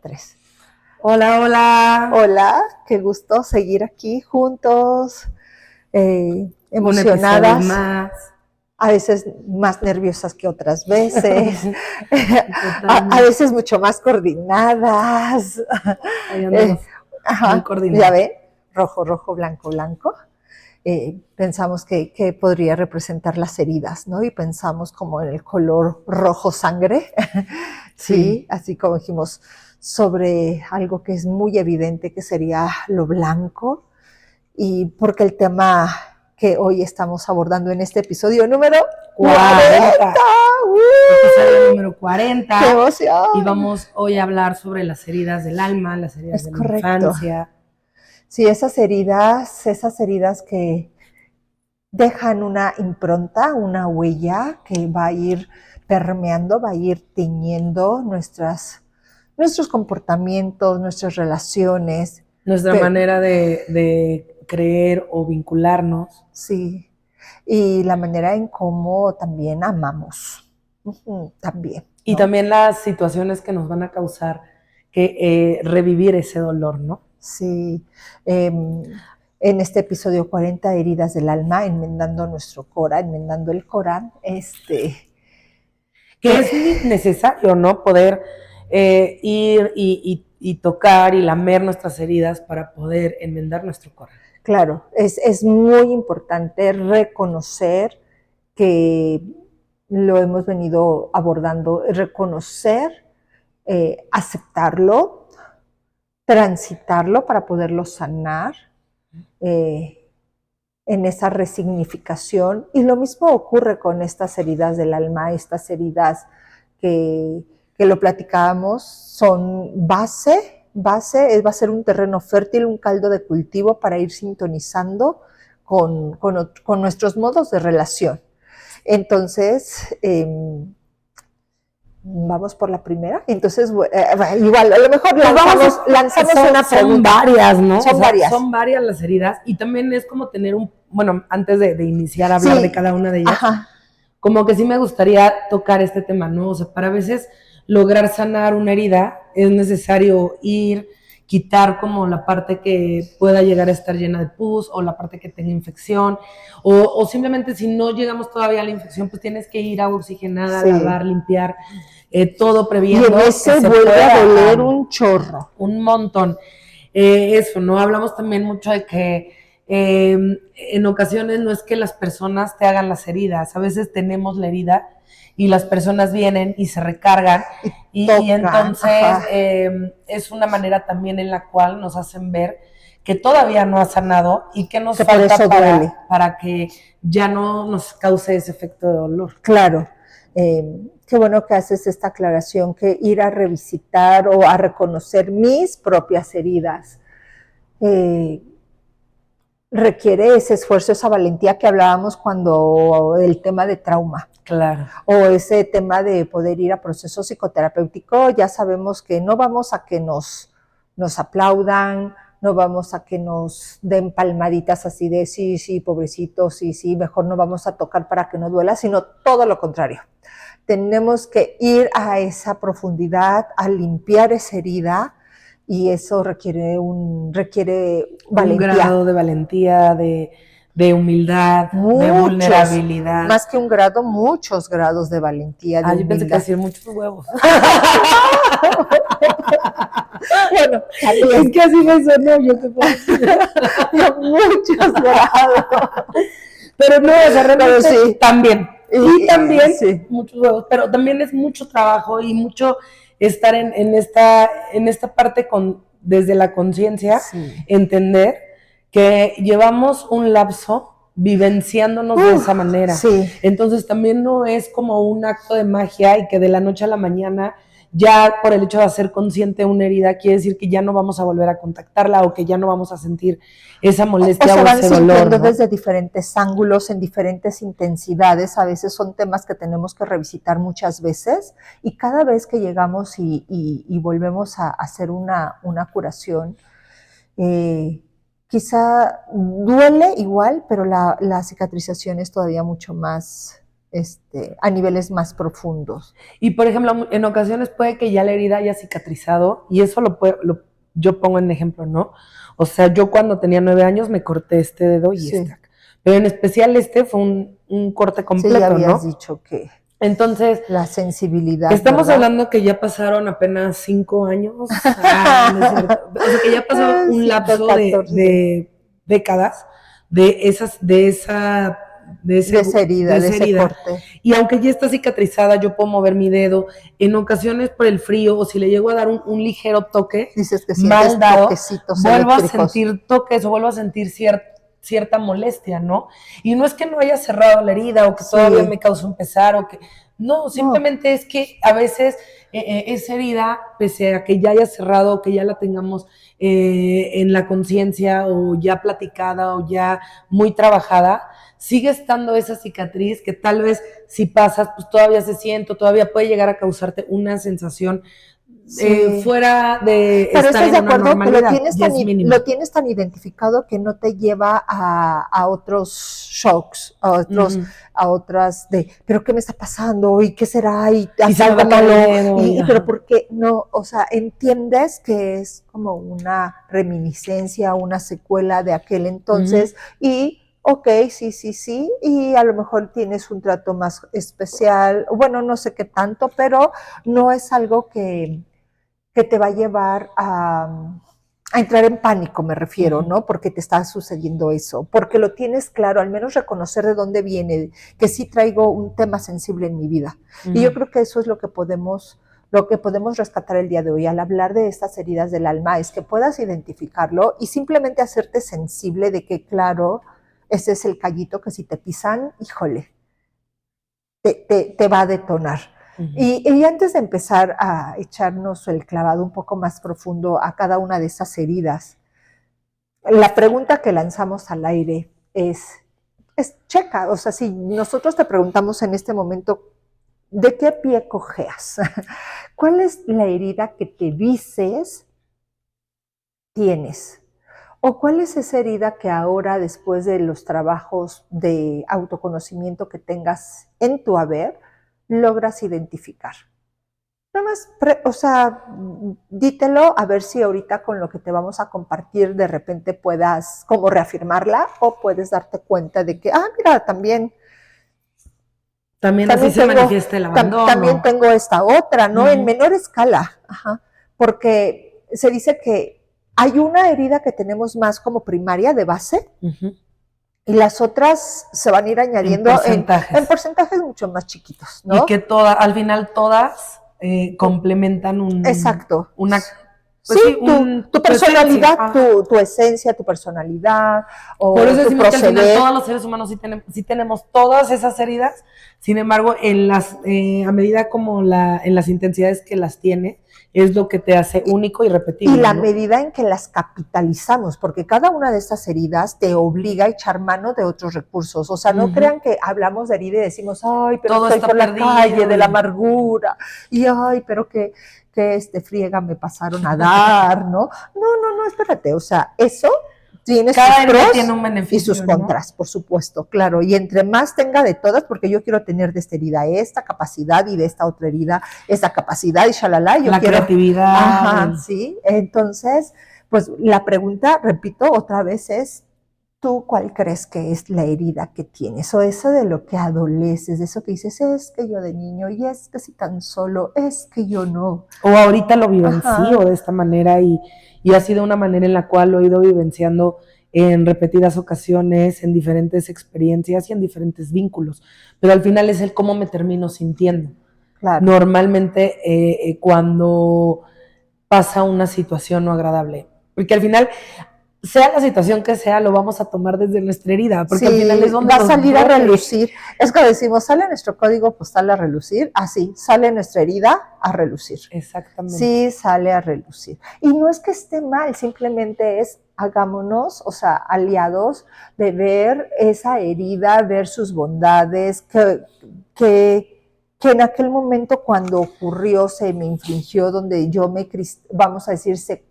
Tres. Hola, hola. Hola, qué gusto seguir aquí juntos, emocionadas. Un episodio más. A veces más nerviosas que otras veces, a veces mucho más coordinadas. Ahí andamos, muy coordinadas. Ya ven, rojo, rojo, blanco, blanco. Pensamos que podría representar las heridas, ¿no? Y pensamos como en el color rojo sangre, ¿sí? Así como dijimos, sobre algo que es muy evidente, que sería lo blanco, y porque el tema que hoy estamos abordando en este episodio número 40. Episodio número 40. ¡Qué emoción! Y vamos hoy a hablar sobre las heridas del alma, las heridas de la infancia. Sí, esas heridas que dejan una impronta, una huella que va a ir permeando, va a ir tiñendo nuestros comportamientos, nuestras relaciones. Nuestra manera de creer o vincularnos. Sí, y la manera en cómo también amamos. También. ¿no? Y también las situaciones que nos van a causar que revivir ese dolor, ¿no? Sí. En este episodio 40, heridas del alma, enmendando nuestro Corán, enmendando el Corán, que es necesario, ¿no? Poder ir y tocar y lamer nuestras heridas para poder enmendar nuestro corazón. Claro, es muy importante reconocer que lo hemos venido abordando, reconocer, aceptarlo, transitarlo para poderlo sanar, en esa resignificación. Y lo mismo ocurre con estas heridas del alma, estas heridas que lo platicábamos, son base, va a ser un terreno fértil, un caldo de cultivo para ir sintonizando con nuestros modos de relación. Entonces, vamos por la primera. Entonces, igual, a lo mejor lanzamos una pregunta. Son varias, ¿no? Son varias. Son varias las heridas y también es como tener bueno, antes de iniciar a hablar de cada una de ellas, como que sí me gustaría tocar este tema, ¿no? O sea, para veces lograr sanar una herida es necesario quitar como la parte que pueda llegar a estar llena de pus o la parte que tenga infección o simplemente si no llegamos todavía a la infección, pues tienes que ir a oxigenar, lavar, limpiar, todo previendo. Y en ese vuelve a doler un chorro. Un montón. Eso, ¿no? Hablamos también mucho de que en ocasiones no es que las personas te hagan las heridas, a veces tenemos la herida y las personas vienen y se recargan y entonces es una manera también en la cual nos hacen ver que todavía no ha sanado y que nos falta para que ya no nos cause ese efecto de dolor. Claro. Qué bueno que haces esta aclaración, que ir a revisitar o a reconocer mis propias heridas requiere ese esfuerzo, esa valentía que hablábamos cuando el tema de trauma. Claro. O ese tema de poder ir a proceso psicoterapéutico, ya sabemos que no vamos a que nos aplaudan, no vamos a que nos den palmaditas así de sí, pobrecito, sí, mejor no vamos a tocar para que no duela, sino todo lo contrario. Tenemos que ir a esa profundidad, a limpiar esa herida, y eso requiere valentía. Un grado de valentía, de humildad, de vulnerabilidad. Más que un grado, muchos grados de valentía, de humildad. Yo pensé que decir muchos huevos. Bueno, es que así me sonó, yo te puedo decir. Muchos grados. Pero no, o sea, realmente sí. También. Y también sí. muchos huevos, pero también es mucho trabajo y mucho estar en esta parte desde la conciencia, entender que llevamos un lapso vivenciándonos de esa manera. Entonces también no es como un acto de magia y que de la noche a la mañana ya por el hecho de hacer consciente una herida quiere decir que ya no vamos a volver a contactarla o que ya no vamos a sentir esa molestia o ese dolor. Se van sintiendo desde diferentes ángulos, en diferentes intensidades. A veces son temas que tenemos que revisitar muchas veces, y cada vez que llegamos y volvemos a hacer una curación, quizá duele igual, pero la cicatrización es todavía mucho más a niveles más profundos. Y por ejemplo, en ocasiones puede que ya la herida haya cicatrizado y eso yo pongo en ejemplo, ¿no? O sea, yo cuando tenía 9 años me corté este dedo y Sí. pero en especial fue un corte completo, sí, ya habías ¿no? dicho que Entonces, la sensibilidad, estamos ¿verdad? hablando que ya pasaron apenas 5 años, no es cierto. O sea, que ya pasó un 5, lapso 14. de décadas de De esa herida, de esa ese herida. corte. Y aunque ya está cicatrizada, yo puedo mover mi dedo. En ocasiones por el frío o si le llego a dar un ligero toque, Dices que sientes mal dado, toquecitos vuelvo a eléctricos. sentir toques o vuelvo a sentir cierta molestia, ¿no? Y no es que no haya cerrado la herida o que Sí. todavía me cause un pesar o que... No, simplemente es que a veces esa herida, pese a que ya haya cerrado o que ya la tengamos en la conciencia o ya platicada o ya muy trabajada, sigue estando esa cicatriz que tal vez si pasas, pues todavía se siente, todavía puede llegar a causarte una sensación Sí. fuera de Pero estar estás en de una acuerdo que normalidad, y es mínima. lo tienes tan identificado que no te lleva a otros shocks, a otras pero ¿qué me está pasando? ¿Y qué será? ¿Y hace algo malo? Pero ¿por qué no? O sea, entiendes que es como una reminiscencia, una secuela de aquel entonces y ok, sí, y a lo mejor tienes un trato más especial, bueno, no sé qué tanto, pero no es algo que te va a llevar a entrar en pánico, me refiero, ¿no? Porque te está sucediendo eso, porque lo tienes claro, al menos reconocer de dónde viene, que sí traigo un tema sensible en mi vida. Y yo creo que eso es lo que podemos rescatar el día de hoy al hablar de estas heridas del alma, es que puedas identificarlo y simplemente hacerte sensible de que, claro, ese es el callito que si te pisan, híjole, te va a detonar. Y antes de empezar a echarnos el clavado un poco más profundo a cada una de esas heridas, la pregunta que lanzamos al aire es checa, o sea, si nosotros te preguntamos en este momento, ¿de qué pie cojeas? ¿Cuál es la herida que te dices tienes? ¿O cuál es esa herida que ahora, después de los trabajos de autoconocimiento que tengas en tu haber, logras identificar? Nada más, o sea, dítelo a ver si ahorita con lo que te vamos a compartir de repente puedas como reafirmarla o puedes darte cuenta de que, mira, también así se manifiesta el abandono. También tengo esta otra, ¿no? En menor escala, porque se dice que hay una herida que tenemos más como primaria de base y las otras se van a ir añadiendo en porcentajes mucho más chiquitos, ¿no? Y que al final todas complementan Exacto. Pues sí, tu personalidad, tu esencia, tu personalidad, o por eso tu decimos proceder. que al final todos los seres humanos sí tenemos todas esas heridas, sin embargo, a medida como en las intensidades que las tiene, es lo que te hace único y repetible. Y la medida en que las capitalizamos, porque cada una de estas heridas te obliga a echar mano de otros recursos. O sea, no crean que hablamos de herida y decimos, ay, pero todo estoy por la calle de la amargura, y ay, pero que friega me pasaron a dar, ¿no? No, espérate, o sea, eso tiene sus pros tiene un beneficio, y sus contras, ¿no? Por supuesto, claro, y entre más tenga de todas, porque yo quiero tener de esta herida esta capacidad y de esta otra herida esta capacidad y shalala, yo quiero creatividad. Sí, entonces, pues la pregunta, repito, otra vez es, ¿tú cuál crees que es la herida que tienes? O eso de lo que adoleces, de eso que dices, es que yo de niño, y es que si tan solo, es que yo no. O ahorita lo vivencio de esta manera y ha sido una manera en la cual lo he ido vivenciando en repetidas ocasiones, en diferentes experiencias y en diferentes vínculos. Pero al final es el cómo me termino sintiendo. Claro. Normalmente cuando pasa una situación no agradable. Porque al final, sea la situación que sea, lo vamos a tomar desde nuestra herida, porque al final es donde va a salir a relucir. Es que decimos, sale nuestro código postal a relucir, así, sale nuestra herida a relucir. Exactamente. Sí, sale a relucir. Y no es que esté mal, simplemente es hagámonos, o sea, aliados de ver esa herida, ver sus bondades, que en aquel momento cuando ocurrió se me infringió, donde yo vamos a decir, se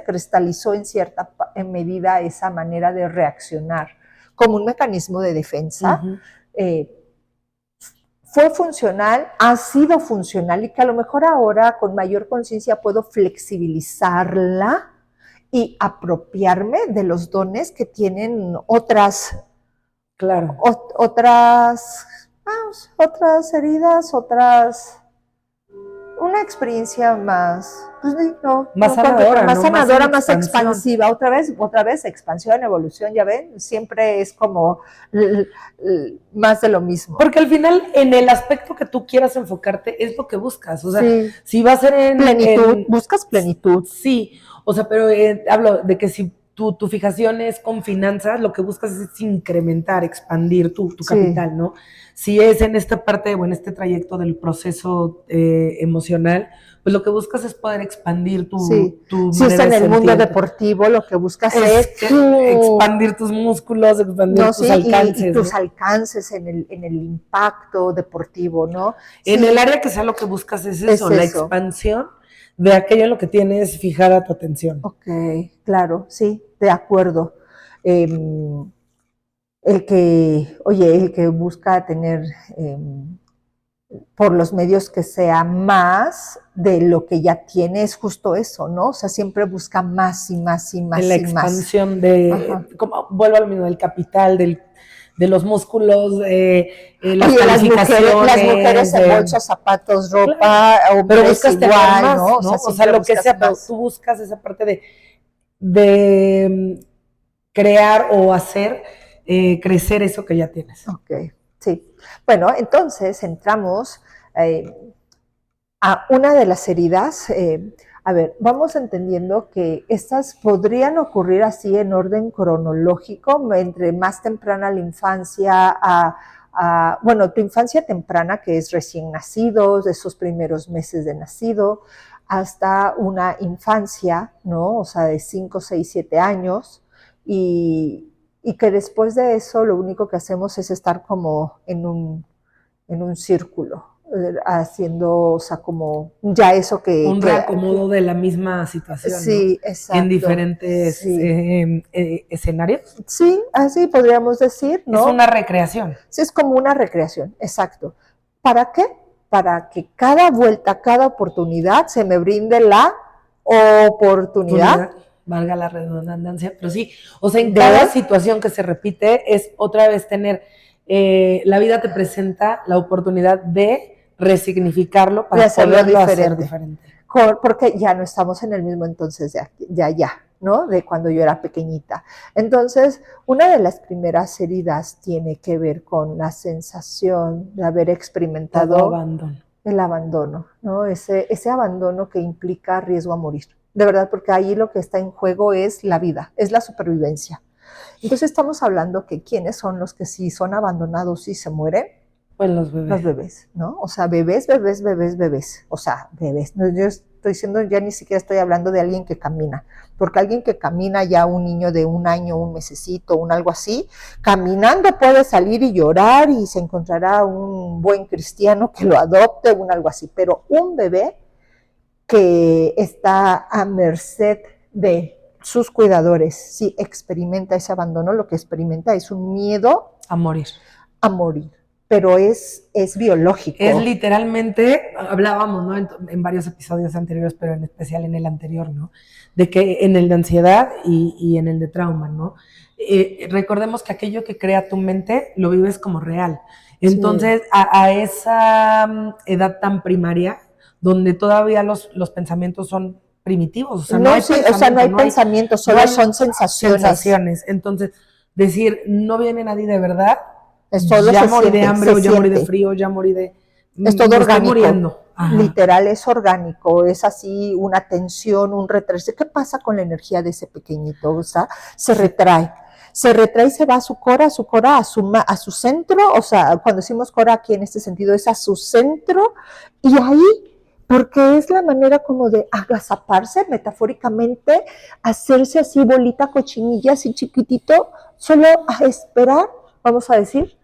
cristalizó en cierta medida esa manera de reaccionar como un mecanismo de defensa. fue funcional, ha sido funcional y que a lo mejor ahora con mayor conciencia puedo flexibilizarla y apropiarme de los dones que tienen otras heridas, una experiencia más, pues no, más sanadora, más ¿no? sanadora, más expansiva, otra vez, expansión, evolución, ya ven, siempre es como más de lo mismo. Porque al final, en el aspecto que tú quieras enfocarte, es lo que buscas, o sea, si va a ser en... Plenitud, buscas plenitud. Sí, o sea, pero hablo de que si tu fijación es con finanzas, lo que buscas es incrementar, expandir tu capital, ¿no? Si es en esta parte o en este trayecto del proceso emocional, pues lo que buscas es poder expandir tu si es en el mundo deportivo, lo que buscas es expandir tus músculos, expandir tus alcances. Y tus alcances en el impacto deportivo, ¿no? En el área que sea lo que buscas es eso, la expansión de aquello en lo que tienes fijada tu atención. Ok, claro, sí, de acuerdo. El que busca tener por los medios que sea más de lo que ya tiene es justo eso, ¿no? O sea, siempre busca más y más y más. En la expansión de, como, vuelvo al mismo, del capital, de los músculos, las calificaciones. Las mujeres en bolsos, zapatos, ropa, pero buscas igual, tener más, ¿no? O sea, lo que sea, pero tú buscas esa parte de crear o hacer crecer eso que ya tienes. Ok, sí. Bueno, entonces entramos a una de las heridas. A ver, vamos entendiendo que estas podrían ocurrir así en orden cronológico, entre más temprana la infancia, bueno, tu infancia temprana, que es recién nacidos, esos primeros meses de nacido, hasta una infancia, ¿no? O sea, de 5, 6, 7 años, y que después de eso lo único que hacemos es estar como en un círculo, haciendo, o sea, como ya eso que... Un reacomodo de la misma situación, sí, ¿no? Exacto. En diferentes escenarios. Sí, así podríamos decir, ¿no? Es una recreación. Sí, es como una recreación, exacto. ¿Para qué? Para que cada vuelta, cada oportunidad se me brinde la oportunidad. Valga la redundancia, pero sí, o sea, en cada situación que se repite es otra vez tener, la vida te presenta la oportunidad de resignificarlo para poderlo hacer diferente. Porque ya no estamos en el mismo entonces ya, ¿no? De cuando yo era pequeñita. Entonces, una de las primeras heridas tiene que ver con la sensación de haber experimentado el abandono, ¿no? Ese abandono que implica riesgo a morir. De verdad, porque ahí lo que está en juego es la vida, es la supervivencia. Entonces estamos hablando que ¿quiénes son los que sí son abandonados y se mueren? Pues los bebés. Los bebés, ¿no? O sea, bebés. O sea, bebés. Yo estoy diciendo, ya ni siquiera estoy hablando de alguien que camina, porque alguien que camina ya, un niño de 1 año, un mesecito, algo así, caminando puede salir y llorar y se encontrará un buen cristiano que lo adopte, algo así, pero un bebé que está a merced de sus cuidadores, si experimenta ese abandono, lo que experimenta es un miedo a morir. Pero es biológico. Es literalmente, hablábamos, ¿no? En varios episodios anteriores, pero en especial en el anterior, ¿no? De que en el de ansiedad y en el de trauma, ¿no? Recordemos que aquello que crea tu mente lo vives como real. Entonces, sí. a esa edad tan primaria, donde todavía los pensamientos son primitivos, o sea, no hay pensamientos, solo son sensaciones. Entonces, decir, no viene nadie de verdad, ya morí de hambre, o ya morí de frío, ya morí de... Es todo orgánico. Literal, es orgánico, es así una tensión, un retraso. ¿Qué pasa con la energía de ese pequeñito? O sea, se retrae y se va a su cora, a su centro. O sea, cuando decimos cora aquí en este sentido es a su centro, y ahí, porque es la manera como de agazaparse metafóricamente, hacerse así bolita, cochinilla, así chiquitito, solo a esperar, vamos a decir,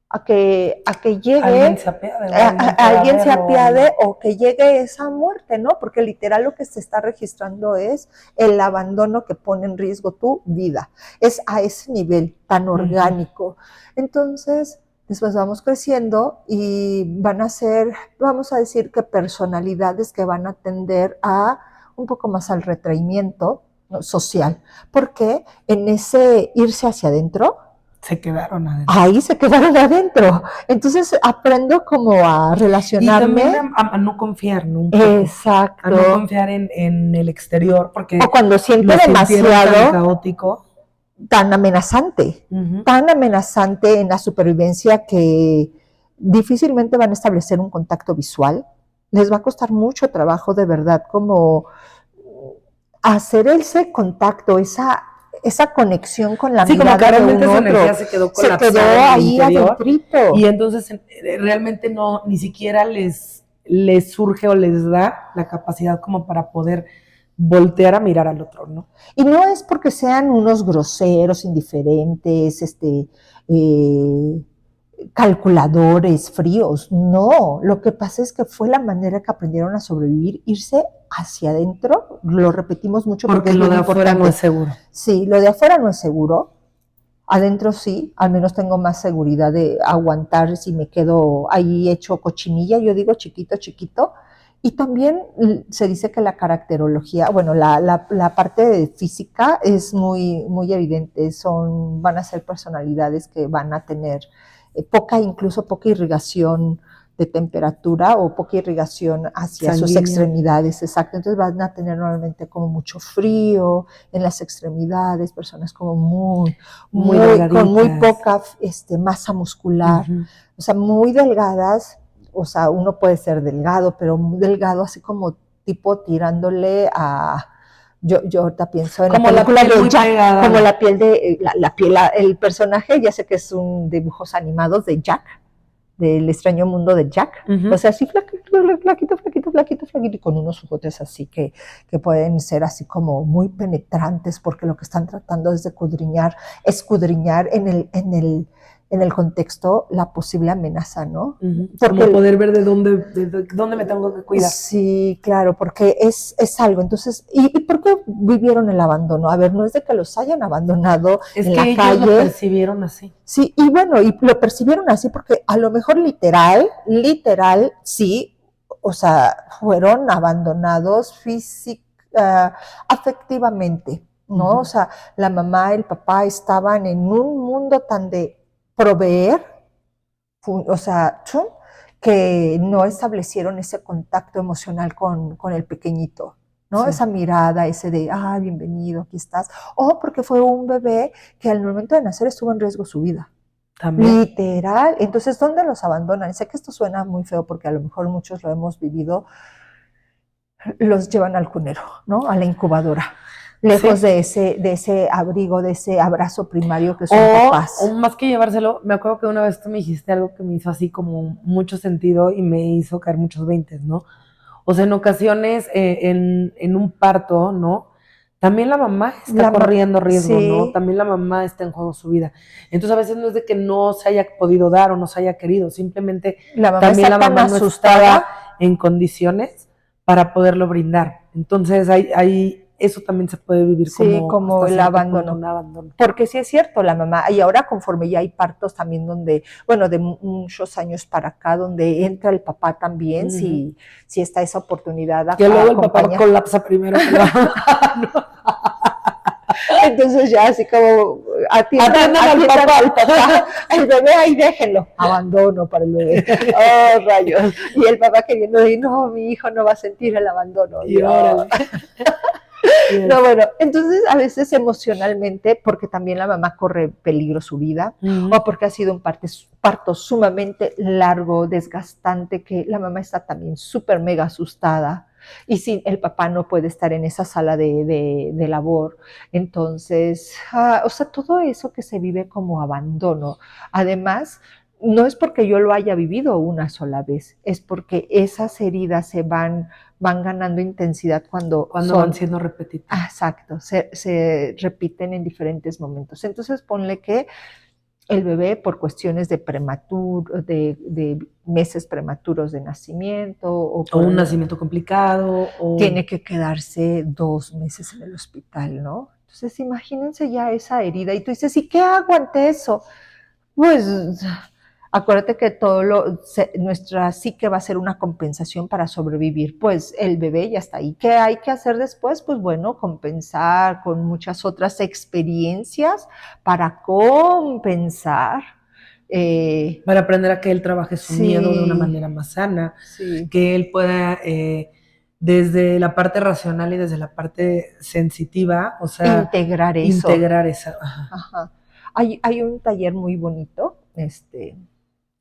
a que llegue, alguien se apiade o que llegue esa muerte, ¿no? Porque literal lo que se está registrando es el abandono que pone en riesgo tu vida. Es a ese nivel tan orgánico. Entonces, después vamos creciendo y van a ser, vamos a decir que personalidades que van a tender a un poco más al retraimiento, ¿no?, social, porque en ese irse hacia adentro, se quedaron adentro. Ahí se quedaron adentro. Entonces aprendo como a relacionarme. Y también a no confiar, ¿no? Exacto. A no confiar en el exterior, porque o cuando siente demasiado tan caótico, tan amenazante, tan amenazante en la supervivencia que difícilmente van a establecer un contacto visual. Les va a costar mucho trabajo de verdad como hacer ese contacto, esa conexión con la mirada como que realmente de un esa otro. energía se quedó colapsada, se quedó ahí adentrito. Y entonces realmente no, ni siquiera les surge o les da la capacidad como para poder voltear a mirar al otro, ¿no? Y no es porque sean unos groseros, indiferentes, calculadores, fríos, no. Lo que pasa es que fue la manera que aprendieron a sobrevivir, irse hacia adentro, lo repetimos mucho porque lo de afuera no es seguro. Sí, lo de afuera no es seguro, adentro sí, al menos tengo más seguridad de aguantar si me quedo ahí hecho cochinilla, yo digo chiquito, chiquito. Y también se dice que la caracterología, bueno, la parte física es muy, muy evidente, van a ser personalidades que van a tener incluso poca irrigación de temperatura o poca irrigación hacia sus extremidades, exacto. Entonces van a tener normalmente como mucho frío en las extremidades, personas como muy con muy poca masa muscular, o sea, muy delgadas. O sea, uno puede ser delgado, pero muy delgado, así como tipo tirándole a... Yo ahorita pienso en como la película de Jack, pegada. Como la piel de... el personaje, ya sé que es un dibujos animados de Jack, del extraño mundo de Jack. O sea, así flaquito, y con unos ojotes así que pueden ser así como muy penetrantes, porque lo que están tratando es de escudriñar en el contexto la posible amenaza, ¿no? Porque como poder ver de dónde me tengo que cuidar. Sí, claro, porque es algo. Entonces, ¿y por qué vivieron el abandono? A ver, no es de que los hayan abandonado en la calle. Es que ellos lo percibieron así. Sí, y bueno, y lo percibieron así porque a lo mejor literal, sí, o sea, fueron abandonados afectivamente, ¿no? O sea, la mamá, el papá estaban en un mundo tan de proveer, o sea, que no establecieron ese contacto emocional con el pequeñito, ¿no? Sí. Esa mirada, ese de, bienvenido, aquí estás. O porque fue un bebé que al momento de nacer estuvo en riesgo su vida. También. Literal. Entonces, ¿dónde los abandonan? Sé que esto suena muy feo porque a lo mejor muchos lo hemos vivido. Los llevan al cunero, ¿no? A la incubadora. Lejos de ese abrigo, de ese abrazo primario que son papás. O más que llevárselo, me acuerdo que una vez tú me dijiste algo que me hizo así como mucho sentido y me hizo caer muchos veintes, ¿no? O sea, en ocasiones, en un parto, ¿no? También la mamá está corriendo riesgo, ¿no? También la mamá está en juego su vida. Entonces, a veces no es de que no se haya podido dar o no se haya querido, simplemente también la mamá no estaba en condiciones para poderlo brindar. Entonces, eso también se puede vivir como el abandono. Porque sí es cierto, la mamá, y ahora conforme ya hay partos también donde, bueno, de muchos años para acá, donde entra el papá también, si está esa oportunidad. Que luego el papá colapsa primero. Entonces ya así como atiendan al papá, el bebé ahí déjenlo, abandono para el bebé, oh rayos, y el papá queriendo decir, no, mi hijo no va a sentir el abandono, y órale. No, bueno, entonces a veces emocionalmente, porque también la mamá corre peligro su vida, o porque ha sido un parto sumamente largo, desgastante, que la mamá está también súper mega asustada, y si el papá no puede estar en esa sala de labor, entonces, o sea, todo eso que se vive como abandono, además, no es porque yo lo haya vivido una sola vez, es porque esas heridas se van ganando intensidad cuando van siendo repetidas. Exacto, se repiten en diferentes momentos. Entonces ponle que el bebé por cuestiones de meses prematuros de nacimiento o un nacimiento complicado tiene que quedarse 2 meses en el hospital, ¿no? Entonces imagínense ya esa herida y tú dices, ¿y qué hago ante eso? Pues Acuérdate que nuestra psique va a ser una compensación para sobrevivir. Pues el bebé ya está ahí. ¿Qué hay que hacer después? Pues bueno, compensar con muchas otras experiencias para compensar. Para aprender a que él trabaje su miedo de una Sí, manera más sana, sí. que él pueda, desde la parte racional y desde la parte sensitiva, o sea, Integrar eso. integrar esa. Ajá. Ajá. Hay un taller muy bonito,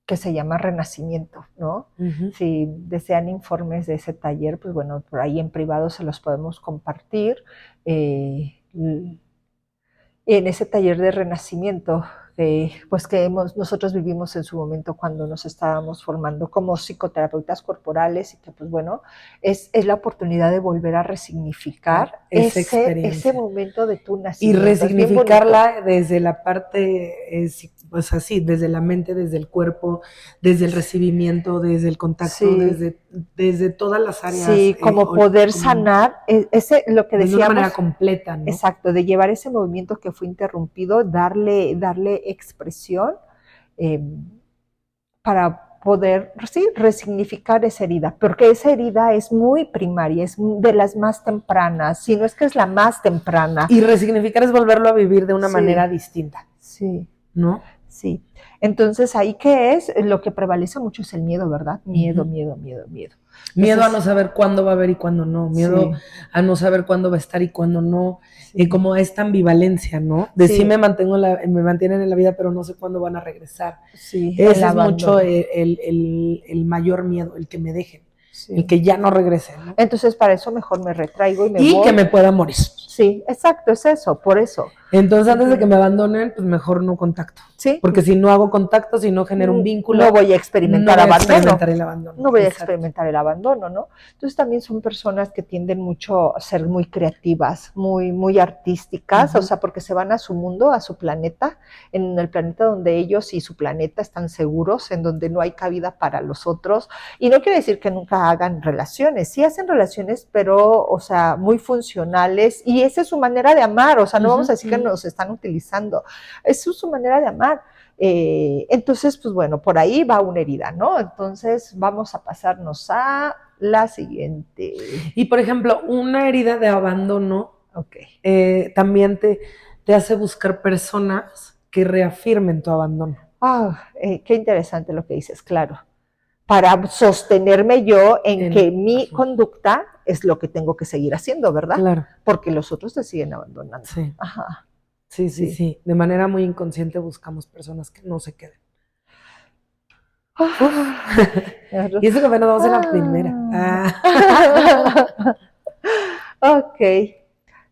que se llama Renacimiento, ¿no? Ujú. Si desean informes de ese taller, pues bueno, por ahí en privado se los podemos compartir. En ese taller de Renacimiento, pues que nosotros vivimos en su momento cuando nos estábamos formando como psicoterapeutas corporales y que pues bueno, es la oportunidad de volver a resignificar Esa ese experiencia. momento de tu Y nacimiento. resignificarla desde la parte, pues así, desde la mente, desde el cuerpo, desde el recibimiento, desde el contacto, Sí. desde todas las áreas. Sí, como poder sanar, lo que de una manera decíamos, completa, ¿no? exacto, de llevar ese movimiento que fue interrumpido, darle expresión, eh, para poder, sí, resignificar esa herida, porque esa herida es muy primaria, es de las más tempranas, si no es que es la más temprana. Y resignificar es volverlo a vivir de una Sí. manera distinta, Sí, ¿no? sí. Entonces, ¿ahí qué es? Lo que prevalece mucho es el miedo, ¿verdad? Miedo, Ujú. miedo, miedo, miedo. Miedo Entonces, a no saber cuándo va a haber y cuándo no. Miedo sí, a no saber cuándo va a estar y cuándo no. sí. Como esta ambivalencia, ¿no? De sí, Sí. me mantienen en la vida, pero no sé cuándo van a regresar. Sí, Ese es mucho el mayor miedo, el que me dejen, sí. el que ya no regresen, ¿no? Entonces, para eso mejor me retraigo y me Y voy. que me pueda morir. Sí, exacto, es eso, por eso. Entonces, antes de que me abandonen, pues mejor no contacto. Sí. Porque si no hago contacto, si no genero un vínculo, no voy a experimentar experimentar el abandono. No voy a Exacto. experimentar el abandono, ¿no? Entonces también son personas que tienden mucho a ser muy creativas, muy, muy artísticas, o sea, porque se van a su mundo, a su planeta, en el planeta donde ellos y su planeta están seguros, en donde no hay cabida para los otros. Y no quiere decir que nunca hagan relaciones, sí hacen relaciones, pero, o sea, muy funcionales, y esa es su manera de amar, o sea, no vamos a decir que nos están utilizando, es su manera de amar. Entonces, pues bueno, por ahí va una herida, ¿no? Entonces, vamos a pasarnos a la siguiente. Y, por ejemplo, una herida de abandono, okay, también te hace buscar personas que reafirmen tu abandono. Qué interesante lo que dices, claro. Para sostenerme yo en que mi conducta es lo que tengo que seguir haciendo, ¿verdad? Claro. Porque los otros te siguen abandonando. Sí. Ajá. Sí. De manera muy inconsciente buscamos personas que no se queden. Y eso que apenas vamos en la primera. Ok.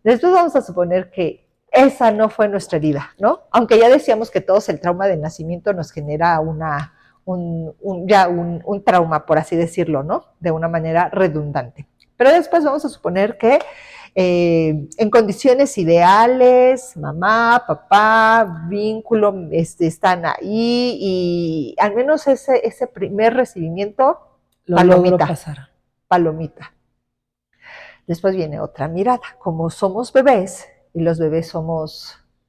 Después vamos a suponer que esa no fue nuestra herida, ¿no? Aunque ya decíamos que todos el trauma del nacimiento nos genera un trauma, por así decirlo, ¿no? De una manera redundante. Pero después vamos a suponer que en condiciones ideales, mamá, papá, vínculo, están ahí y al menos ese primer recibimiento, lo logro pasar. Palomita. Después viene otra mirada. Como somos bebés, y los bebés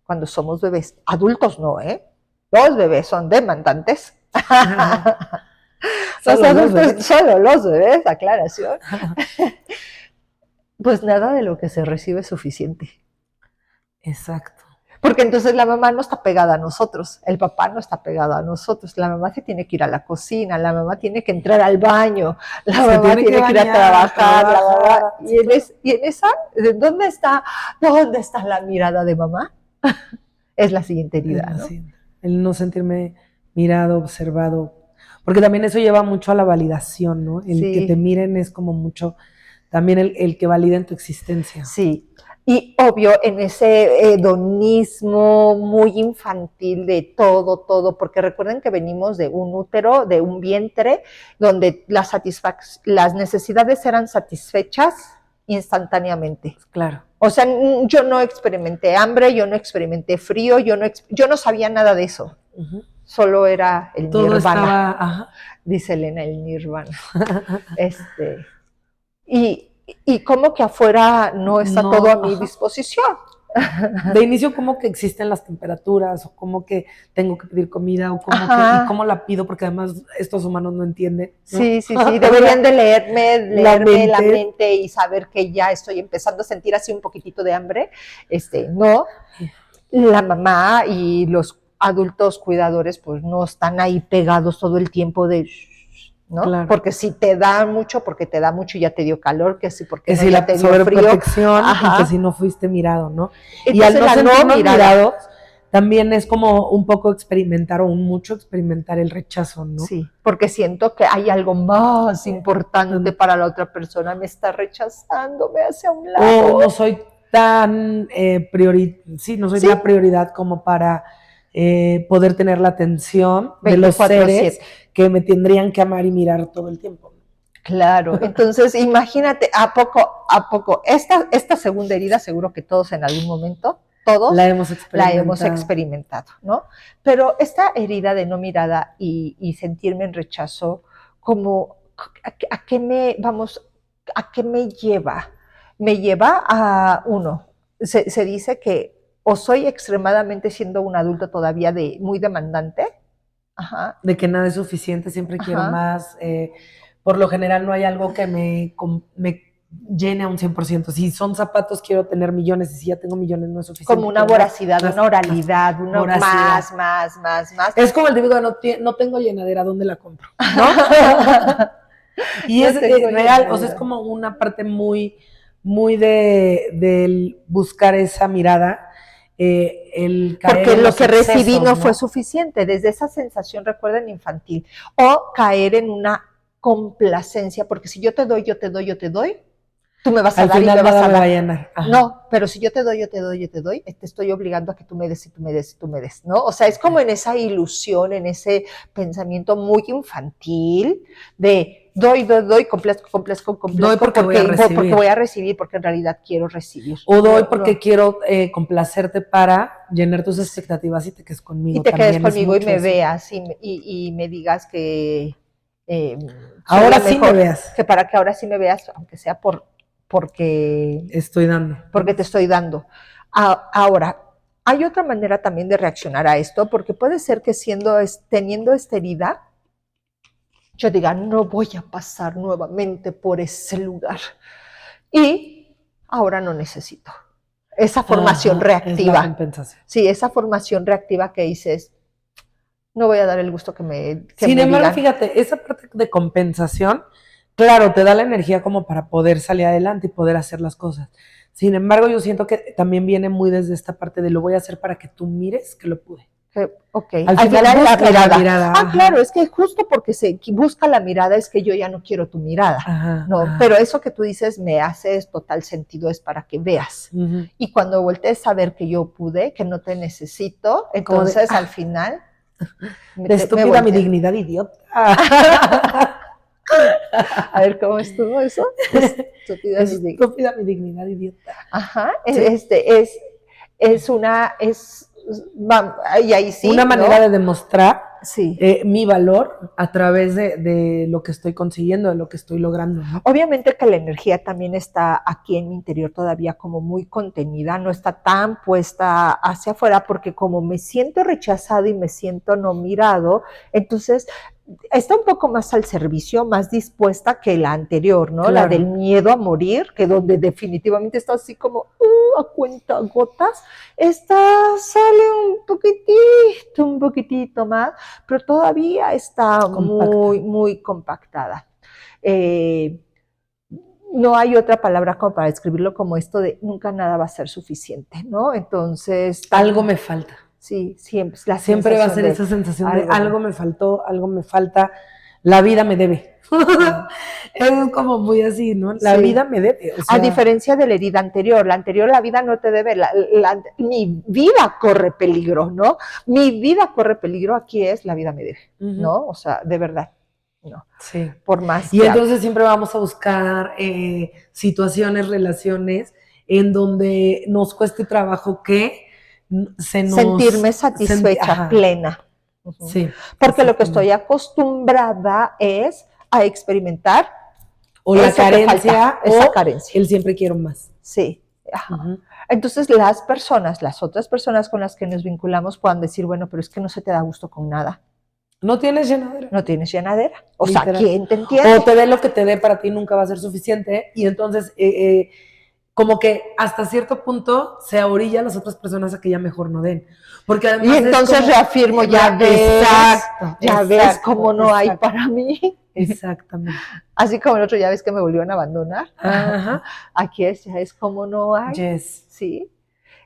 cuando somos bebés, adultos no, ¿eh? Los bebés son demandantes. Solo los bebés, aclaración. Pues nada de lo que se recibe es suficiente. Exacto. Porque entonces la mamá no está pegada a nosotros, el papá no está pegado a nosotros, la mamá se tiene que ir a la cocina, la mamá tiene que entrar al baño, la mamá tiene que ir a trabajar, la mamá, y en esa, ¿dónde está la mirada de mamá? Es la siguiente herida, ¿no? El no sentirme mirado, observado, porque también eso lleva mucho a la validación, ¿no? El que te miren es como mucho, también el que validen tu existencia. Sí. Y obvio, en ese hedonismo muy infantil de todo, porque recuerden que venimos de un útero, de un vientre, donde las necesidades eran satisfechas instantáneamente. Claro. O sea, yo no experimenté hambre, yo no experimenté frío, yo no sabía nada de eso. Solo era el todo nirvana. Estaba, dice Elena, el nirvana. Y como que afuera no está todo a mi disposición. De inicio, ¿cómo que existen las temperaturas? O ¿cómo que tengo que pedir comida? O Ajá. y cómo la pido? Porque además estos humanos no entienden, ¿no? Sí, deberían de leerme la mente y saber que ya estoy empezando a sentir así un poquitito de hambre. No, la mamá y los adultos cuidadores pues no están ahí pegados todo el tiempo de, ¿no? Claro. Porque si te da mucho, porque te da mucho y ya te dio calor, que si porque que no, si ya la te dio frío. sobreprotección y Ajá. que si no fuiste mirado, ¿no? Entonces, y al no la sentirnos mirada. mirados, también es como un poco experimentar o mucho experimentar el rechazo, ¿no? Sí, porque siento que hay algo más importante para la otra persona, me está rechazando, me hace a un lado. O no soy tan no soy la prioridad como para poder tener la atención de los seres que me tendrían que amar y mirar todo el tiempo. Claro, entonces imagínate, ¿a poco? Esta segunda herida seguro que todos en algún momento, todos la hemos experimentado, ¿no? Pero esta herida de no mirada y sentirme en rechazo, como, ¿a qué me lleva? Me lleva a, se dice que o soy extremadamente siendo un adulto todavía muy demandante. Ajá. De que nada es suficiente, siempre quiero más. Por lo general no hay algo que me llene a un 100%. Si son zapatos, quiero tener millones, y si ya tengo millones no es suficiente. Como una voracidad, una oralidad, más. Es como el típico de no tengo llenadera, ¿dónde la compro? ¿No? Y no es real, o sea, es como una parte muy, muy de buscar esa mirada. Porque lo que recibí no fue suficiente, desde esa sensación, recuerden, infantil, o caer en una complacencia, porque si yo te doy, tú me vas a dar y me vas a dar. No, pero si yo te doy, te estoy obligando a que tú me des, ¿no? O sea, es como en esa ilusión, en ese pensamiento muy infantil de doy, complazco. Doy porque voy a recibir, porque en realidad quiero recibir. O doy porque quiero complacerte para llenar tus expectativas y te quedes conmigo. Y te quedes conmigo y me veas y me digas que ahora sí me veas. Que para que ahora sí me veas, aunque sea porque estoy dando. Porque te estoy dando. Ahora, hay otra manera también de reaccionar a esto, porque puede ser que teniendo esta herida, yo diga, no voy a pasar nuevamente por ese lugar. Y ahora no necesito. Esa formación reactiva. Es la compensación. Sí, esa formación reactiva que dices, no voy a dar el gusto que me Sin embargo, fíjate, esa parte de compensación, claro, te da la energía como para poder salir adelante y poder hacer las cosas. Sin embargo, yo siento que también viene muy desde esta parte de lo voy a hacer para que tú mires que lo pude. Okay. Al final la mirada. Claro, es que justo porque se busca la mirada es que yo ya no quiero tu mirada. Pero eso que tú dices me hace total sentido, es para que veas. Y cuando voltees a ver que yo pude, que no te necesito, entonces al final... estúpida mi dignidad, idiota. A ver, ¿cómo estuvo eso? Estúpida mi dignidad, idiota. Ajá, y ahí sí, una manera de demostrar sí. Mi valor a través de lo que estoy consiguiendo, de lo que estoy logrando, ¿no? Obviamente que la energía también está aquí en mi interior todavía como muy contenida, no está tan puesta hacia afuera, porque como me siento rechazado y me siento no mirado, entonces está un poco más al servicio, más dispuesta que la anterior, ¿no? Claro. La del miedo a morir, que donde definitivamente está así como a cuenta gotas. Esta sale un poquitito más, pero todavía está muy compactada. No hay otra palabra como para describirlo como esto de nunca nada va a ser suficiente, ¿no? Entonces... algo me falta. Sí, siempre. Siempre va a ser esa sensación de algo me faltó, algo me falta, la vida me debe. Es como muy así, ¿no? La vida me debe. O sea, a diferencia de la herida anterior, la vida no te debe, mi vida corre peligro, ¿no? Mi vida corre peligro, aquí es la vida me debe, ¿no? O sea, de verdad. No. Sí. Por más. Y entonces siempre vamos a buscar situaciones, relaciones en donde nos cueste trabajo que sentirme satisfecha, plena. Sí. Porque lo que estoy acostumbrada es a experimentar o la carencia o el siempre quiero más. Sí. Entonces las otras personas con las que nos vinculamos puedan decir, bueno, pero es que no se te da gusto con nada. No tienes llenadera. No tienes llenadera. O Literal. sea, ¿quién te entiende? O te dé lo que te dé, para ti nunca va a ser suficiente. Y entonces, como que hasta cierto punto se orilla a las otras personas a que ya mejor no den. Porque además y entonces como, reafirmo, ya ves cómo no hay para mí. Exactamente. Así como el otro, ya ves que me volvieron a abandonar. Ajá. Aquí ya es como no hay. Yes. Sí.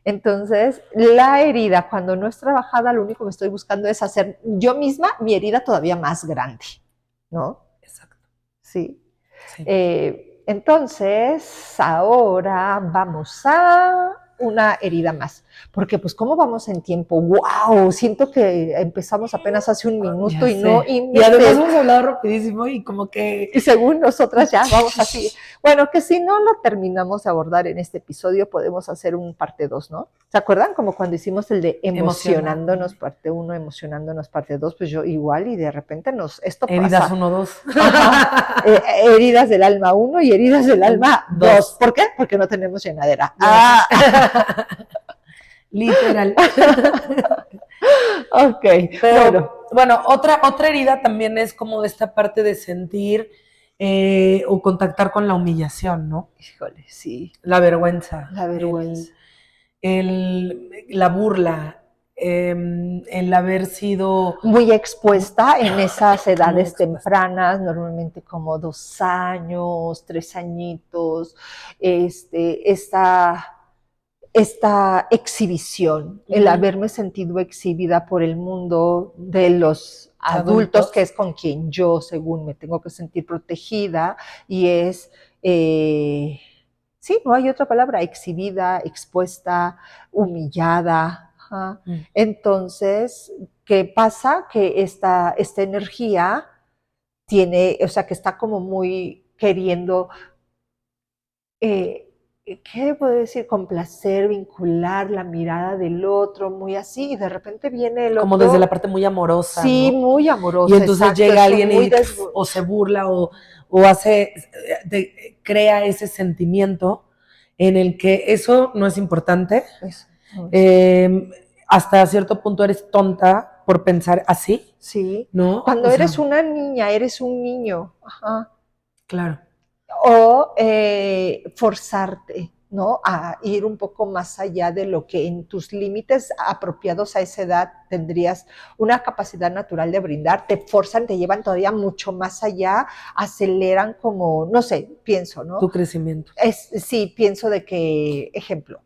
Entonces, la herida, cuando no es trabajada, lo único que estoy buscando es hacer yo misma mi herida todavía más grande, ¿no? Exacto. Sí. Entonces, ahora vamos a una herida más. Porque, pues, ¿cómo vamos en tiempo? ¡Wow! Siento que empezamos apenas hace un minuto y además hemos hablado rapidísimo y como que... Y según nosotras ya vamos así. Bueno, que si no lo terminamos de abordar en este episodio, podemos hacer un parte 2, ¿no? ¿Se acuerdan? Como cuando hicimos el de emocionándonos parte 1, emocionándonos parte 2, pues yo igual y de repente esto heridas pasa. 1, 2. Heridas del alma 1 y heridas del alma 2. ¿Por qué? Porque no tenemos llenadera. Literal. Ok. Pero bueno, otra herida también es como esta parte de sentir o contactar con la humillación, ¿no? Híjole, sí. La vergüenza. La vergüenza. La burla. El haber sido muy expuesta en esas edades tempranas, normalmente como 2 años, 3 añitos, esta exhibición, el haberme sentido exhibida por el mundo de los adultos, que es con quien yo, según me tengo que sentir protegida, y es, sí, no hay otra palabra, exhibida, expuesta, humillada. Entonces, ¿qué pasa? Que esta energía tiene, o sea, que está como muy queriendo... ¿qué puedo decir? Complacer, vincular la mirada del otro, muy así, y de repente viene el otro. Como desde la parte muy amorosa. Sí, ¿no? Muy amorosa. Y entonces llega alguien y o se burla o hace, crea ese sentimiento en el que eso no es importante. Eso. Hasta cierto punto eres tonta por pensar así. Sí. ¿No? Cuando eres una niña, eres un niño. Ajá. Claro. O forzarte, ¿no? A ir un poco más allá de lo que en tus límites apropiados a esa edad tendrías una capacidad natural de brindar, te forzan, te llevan todavía mucho más allá, aceleran como, no sé, pienso, ¿no? Tu crecimiento. Sí, pienso de que, ejemplo,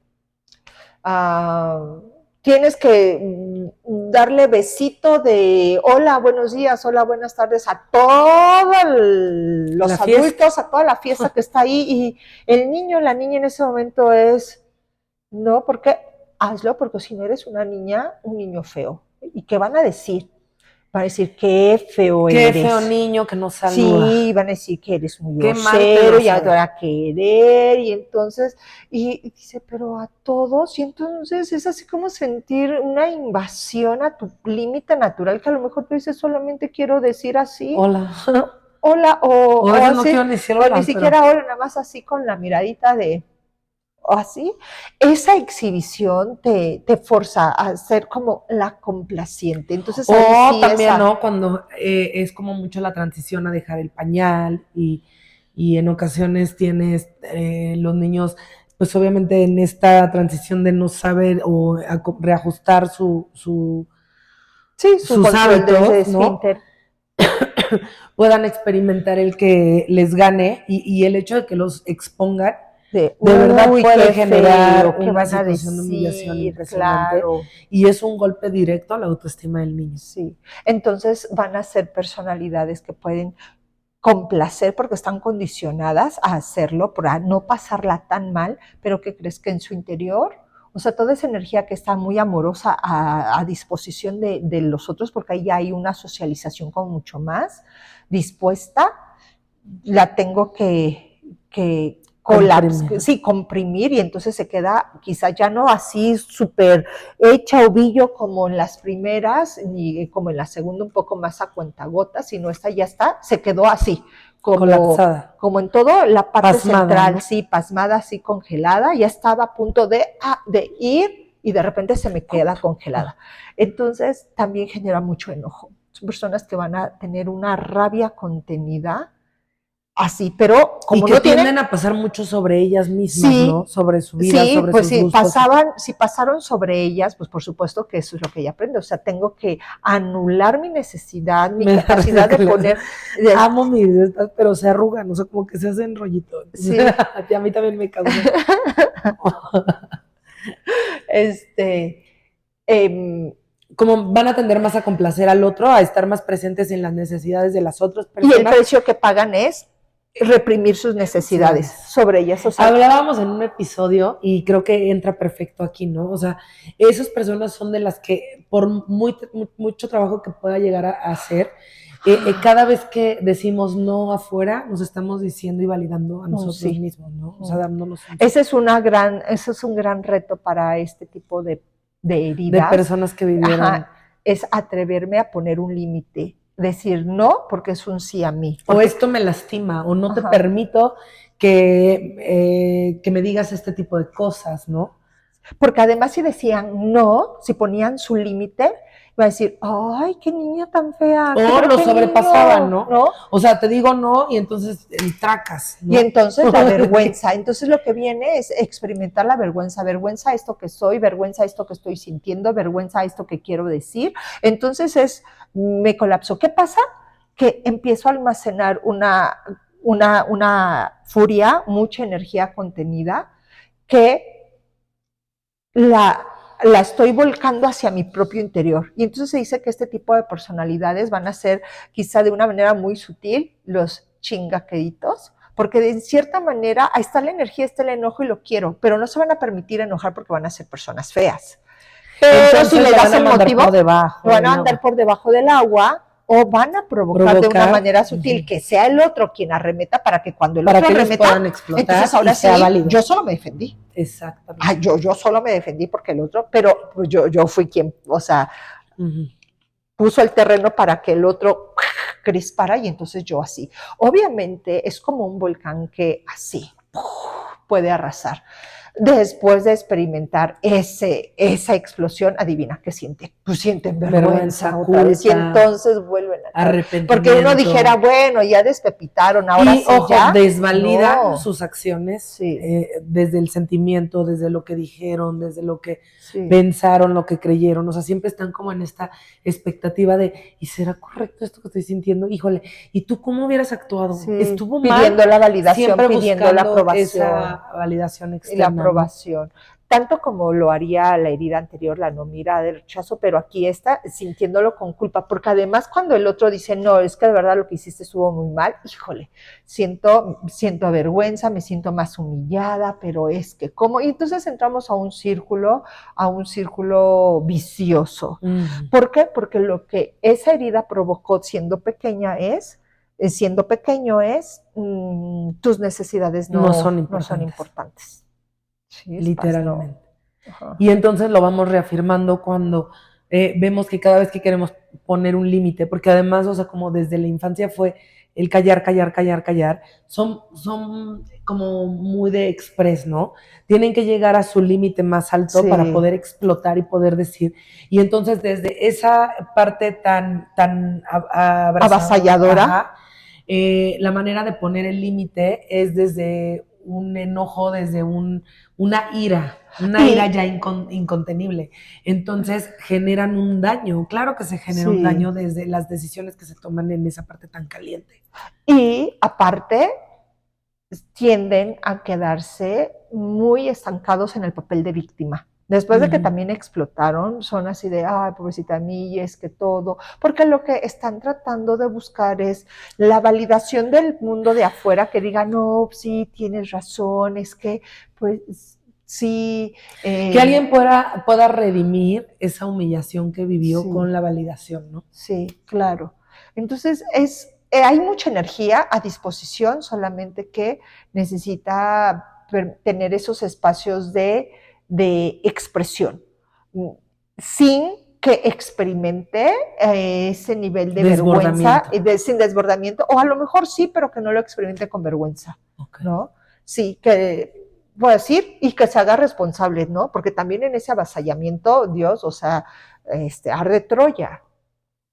tienes que darle besito de hola, buenos días, hola, buenas tardes a todos los adultos, a toda la fiesta que está ahí, y el niño, la niña en ese momento es, no, porque hazlo, porque si no eres una niña, un niño feo. ¿Y qué van a decir? Van a decir, qué feo eres. Qué feo niño que no saluda. Sí, van a decir que eres muy grosero, ya te van a querer, y entonces, y dice, pero a todos, y entonces es así como sentir una invasión a tu límite natural, que a lo mejor tú dices, solamente quiero decir así. Hola. Hola, o así, no quiero decir hola, ni siquiera hola, nada más así con la miradita de... o así, esa exhibición te forza a ser como la complaciente. Entonces, sí también, ¿no? Cuando es como mucho la transición a dejar el pañal y en ocasiones tienes los niños, pues obviamente en esta transición de no saber o reajustar sus hábitos, ¿no? puedan experimentar el que les gane y el hecho de que los expongan de verdad puede generar una situación de humillación impresionante, claro. Y es un golpe directo a la autoestima del niño. Sí, entonces van a ser personalidades que pueden complacer porque están condicionadas a hacerlo, para no pasarla tan mal, pero que crees que en su interior, o sea, toda esa energía que está muy amorosa a disposición de los otros, porque ahí hay una socialización como mucho más dispuesta, la tengo que comprimir, y entonces se queda quizá ya no así súper hecha ovillo como en las primeras, ni como en la segunda un poco más a cuentagotas, sino esta ya está, se quedó así, colapsada. Como en todo, la parte Pasmada, central, ¿no? sí, pasmada, así congelada, ya estaba a punto de ir y de repente se me queda congelada. Entonces, también genera mucho enojo. Son personas que van a tener una rabia contenida, así, pero como y que no tienen... tienden a pasar mucho sobre ellas mismas, Sí, ¿no? Sobre su vida, sí, sobre pues sus sí, gustos. si pasaron sobre ellas, pues por supuesto que eso es lo que ella aprende. O sea, tengo que anular mi necesidad, mi capacidad de poner. Amo mis estas, pero se arrugan, o sea, como que se hacen rollitos. Sí. A mí también me causa. Como van a tender más a complacer al otro, a estar más presentes en las necesidades de las otras personas. Y el precio que pagan es reprimir sus necesidades sobre ellas. O sea, hablábamos en un episodio y creo que entra perfecto aquí, ¿no? O sea, esas personas son de las que por mucho trabajo que pueda llegar a hacer, cada vez que decimos no afuera, nos estamos diciendo y validando a nosotros mismos, ¿no? O sea, dándonos ese es un gran reto para este tipo de heridas. De personas que vivieron. Ajá, es atreverme a poner un límite. Decir no porque es un sí a mí. O esto me lastima, o no te permito que me digas este tipo de cosas, ¿no? Porque además si decían no, si ponían su límite, iba a decir, ay, qué niña tan fea. O lo sobrepasaban, ¿no? O sea, te digo no y entonces tracas, ¿no? Y entonces la vergüenza. Entonces lo que viene es experimentar la vergüenza. Vergüenza esto que soy, vergüenza esto que estoy sintiendo, vergüenza esto que quiero decir. Entonces me colapso. ¿Qué pasa? Que empiezo a almacenar una furia, mucha energía contenida, que la estoy volcando hacia mi propio interior. Y entonces se dice que este tipo de personalidades van a ser quizá de una manera muy sutil los chingaqueditos, porque de cierta manera ahí está la energía, está el enojo y lo quiero, pero no se van a permitir enojar porque van a ser personas feas. Pero entonces, si le das el motivo, van a andar por debajo del agua o van a provocar de una manera sutil que sea el otro quien arremeta para que cuando el otro arremeta, entonces ahora sí, yo solo me defendí. Exactamente. Ay, yo solo me defendí porque el otro, pero yo fui quien, o sea, puso el terreno para que el otro crispara y entonces yo así. Obviamente es como un volcán que así puede arrasar. Después de experimentar esa explosión, adivina qué siente. Pues sienten vergüenza otra vez y entonces vuelven a arrepentimiento. Porque uno dijera, bueno, ya despepitaron, ahora sí ojo, ya. desvalidan sus acciones desde el sentimiento, desde lo que dijeron, desde lo que pensaron, lo que creyeron. O sea, siempre están como en esta expectativa de, ¿y será correcto esto que estoy sintiendo? Híjole, ¿y tú cómo hubieras actuado? ¿Estuvo mal? Pidiendo la validación, siempre pidiendo la aprobación. Esa validación externa. Y la aprobación. ¿No? Tanto como lo haría la herida anterior, la no mirada del rechazo, pero aquí está sintiéndolo con culpa, porque además cuando el otro dice, no, es que de verdad lo que hiciste estuvo muy mal, híjole, siento vergüenza, me siento más humillada, pero es que ¿cómo? Y entonces entramos a un círculo vicioso. ¿Por qué? Porque lo que esa herida provocó siendo pequeño es tus necesidades no son importantes. Chispas, literalmente. No. Y entonces lo vamos reafirmando cuando vemos que cada vez que queremos poner un límite, porque además, o sea, como desde la infancia fue el callar, son como muy de express, ¿no? Tienen que llegar a su límite más alto para poder explotar y poder decir. Y entonces desde esa parte tan avasalladora, la manera de poner el límite es desde un enojo, desde una ira ya incontenible. Entonces generan un daño, claro que se genera un daño desde las decisiones que se toman en esa parte tan caliente. Y aparte, tienden a quedarse muy estancados en el papel de víctima. Después de que también explotaron, son así de, ay, pobrecita de mí, y es que todo, porque lo que están tratando de buscar es la validación del mundo de afuera, que diga, no, sí, tienes razón, es que, pues, sí. Que alguien pueda redimir esa humillación que vivió con la validación, ¿no? Sí, claro. Entonces, hay mucha energía a disposición, solamente que necesita tener esos espacios de expresión, sin que experimente ese nivel de vergüenza, sin desbordamiento, o a lo mejor sí, pero que no lo experimente con vergüenza, ¿no? Sí, que voy a decir, y que se haga responsable, ¿no? Porque también en ese avasallamiento, Dios, o sea, arde Troya,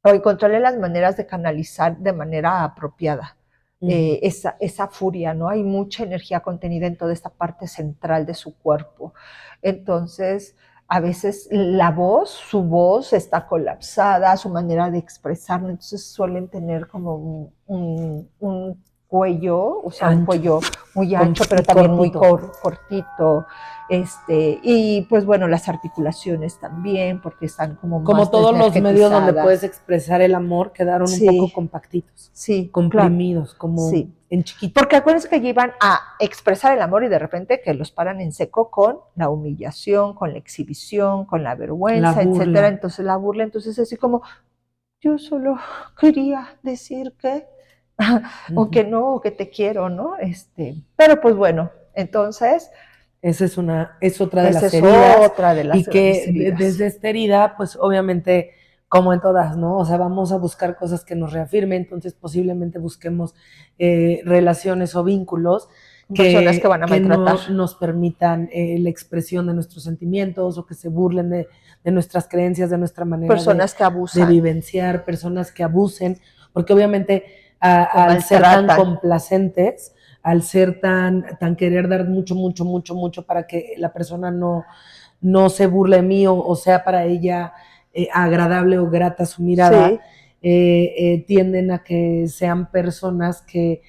o encontrarle las maneras de canalizar de manera apropiada. Esa furia, ¿no? Hay mucha energía contenida en toda esta parte central de su cuerpo. Entonces, a veces su voz está colapsada, su manera de expresarlo, entonces suelen tener como un cuello, o sea, ancho, un cuello muy ancho, pero también cortito, muy cortito. Y pues bueno, las articulaciones también, porque están como más todos los medios donde puedes expresar el amor quedaron un poco compactitos, comprimidos, claro, como en chiquito. Porque acuérdense que llevan a expresar el amor y de repente que los paran en seco con la humillación, con la exhibición, con la vergüenza, etcétera. Entonces la burla, entonces así como, yo solo quería decir que, o que no, o que te quiero, ¿no? Pero pues bueno, entonces... Esa es otra de las heridas. Y que desde esta herida, pues obviamente, como en todas, ¿no? O sea, vamos a buscar cosas que nos reafirmen, entonces posiblemente busquemos relaciones o vínculos personas que van a maltratar. No nos permitan la expresión de nuestros sentimientos o que se burlen de nuestras creencias, de nuestra manera personas que abusan. De vivenciar, personas que abusen, porque obviamente al ser tan complacentes, al ser tan querer dar mucho para que la persona no se burle de mí o sea para ella agradable o grata su mirada, tienden a que sean personas que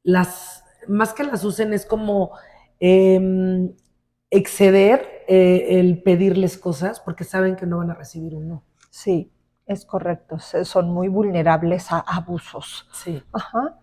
más que las usen es como exceder el pedirles cosas porque saben que no van a recibir un no. Sí, es correcto, son muy vulnerables a abusos. Sí. Ajá.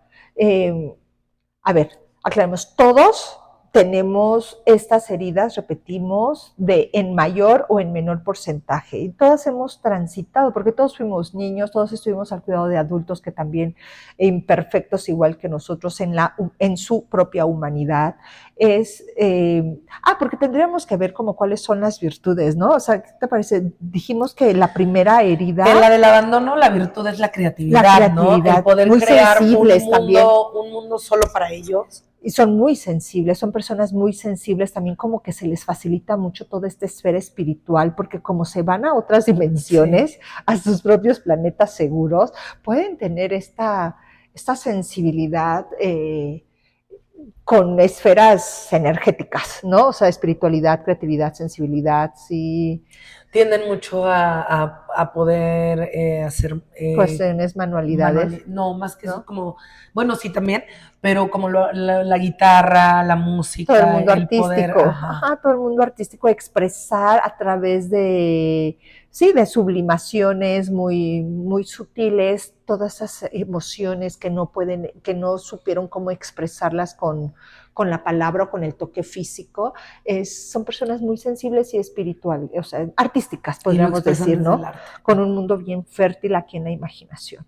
A ver, aclaremos, todos tenemos estas heridas, repetimos, en mayor o en menor porcentaje. Y todas hemos transitado, porque todos fuimos niños, todos estuvimos al cuidado de adultos que también imperfectos, igual que nosotros, en su propia humanidad. Porque tendríamos que ver como cuáles son las virtudes, ¿no? O sea, ¿qué te parece? Dijimos que la primera herida... En la del abandono, la virtud es la creatividad, ¿no? El poder muy crear un mundo solo para ellos. Y son muy sensibles, son personas muy sensibles, también como que se les facilita mucho toda esta esfera espiritual, porque como se van a otras dimensiones, a sus propios planetas seguros, pueden tener esta sensibilidad con esferas energéticas, ¿no? O sea, espiritualidad, creatividad, sensibilidad, sí. Tienden mucho a poder hacer... cuestiones, manualidades. No, más que ¿no? Eso como... Bueno, sí también, pero como la guitarra, la música, todo el mundo artístico. Poder, todo el mundo artístico, expresar a través de sublimaciones muy, muy sutiles, todas esas emociones que no supieron cómo expresarlas con la palabra o con el toque físico. Son personas muy sensibles y espirituales, o sea, artísticas, podríamos decir, ¿no? Con un mundo bien fértil aquí en la imaginación.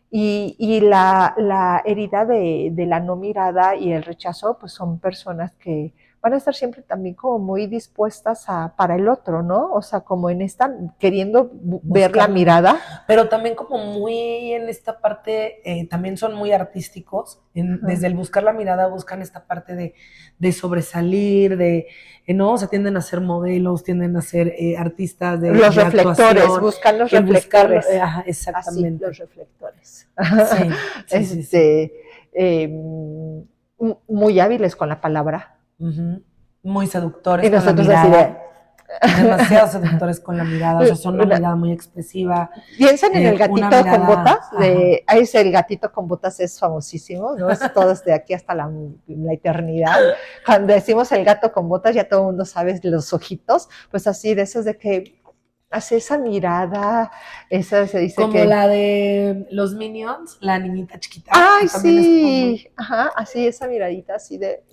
Y la herida de la no mirada y el rechazo, pues son personas que van a estar siempre también como muy dispuestas para el otro, ¿no? O sea, como en esta, queriendo ver la mirada. Pero también como muy en esta parte, también son muy artísticos, desde el buscar la mirada buscan esta parte de sobresalir, ¿no? O sea, tienden a ser modelos, tienden a ser artistas de los reflectores, buscan los reflectores. Exactamente. Así, los reflectores. Sí. Muy hábiles con la palabra. Muy seductores con la mirada. Demasiado seductores con la mirada, o sea, son una mirada muy expresiva. Piensan en el gatito con botas, el gatito con botas es famosísimo, ¿no? Es todo desde aquí hasta la eternidad. Cuando decimos el gato con botas, ya todo el mundo sabe los ojitos, pues así, de esos de que hace esa mirada, esa se dice como la de los Minions, la niñita chiquita. ¡Ay, sí! Así esa miradita así de,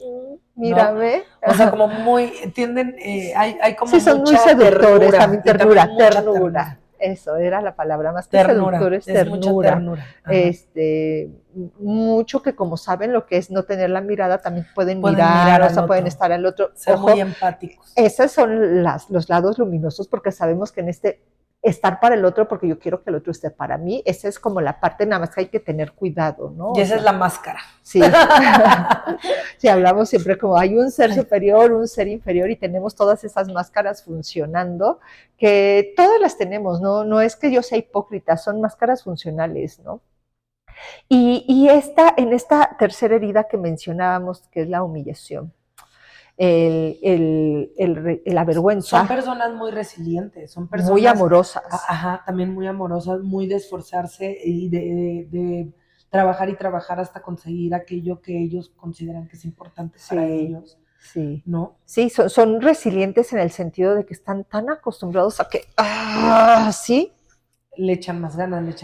mírame. ¿No? O sea, como muy, tienden, hay como son muy seductores, también ternura. Eso, era la palabra, más que seductores, ternura. Mucha ternura. Mucho que como saben lo que es no tener la mirada, también pueden mirar, o sea, pueden estar al otro. Ser muy empáticos. Esos son los lados luminosos, porque sabemos que en este estar para el otro porque yo quiero que el otro esté para mí. Esa es como la parte, nada más que hay que tener cuidado, ¿no? Y esa es la máscara. Sí. Sí, hablamos siempre como hay un ser superior, un ser inferior y tenemos todas esas máscaras funcionando, que todas las tenemos, ¿no? No es que yo sea hipócrita, son máscaras funcionales, ¿no? Y en esta tercera herida que mencionábamos, que es la humillación, la vergüenza. Son personas muy resilientes, son personas muy amorosas. Ajá, también muy amorosas, muy de esforzarse y de trabajar y trabajar hasta conseguir aquello que ellos consideran que es importante para ellos. Sí, ¿no? Sí, son resilientes en el sentido de que están tan acostumbrados a que, sí, le echan más ganas,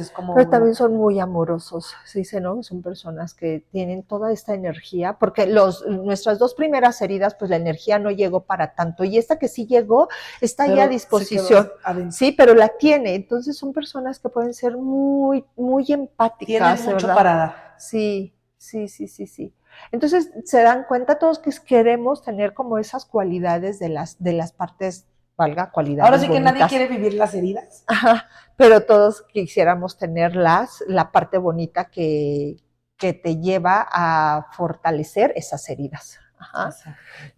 es como pero también son muy amorosos, se dice, ¿no? Son personas que tienen toda esta energía, porque nuestras dos primeras heridas, pues la energía no llegó para tanto, y esta que sí llegó, está ya a disposición, sí, pero la tiene, entonces son personas que pueden ser muy, muy empáticas, tienen mucho, ¿verdad?, para dar. Sí. Entonces se dan cuenta todos que queremos tener como esas cualidades de las partes, valga, cualidades ahora sí que bonitas. Nadie quiere vivir las heridas. Ajá, pero todos quisiéramos tenerlas, la parte bonita que te lleva a fortalecer esas heridas. Ajá.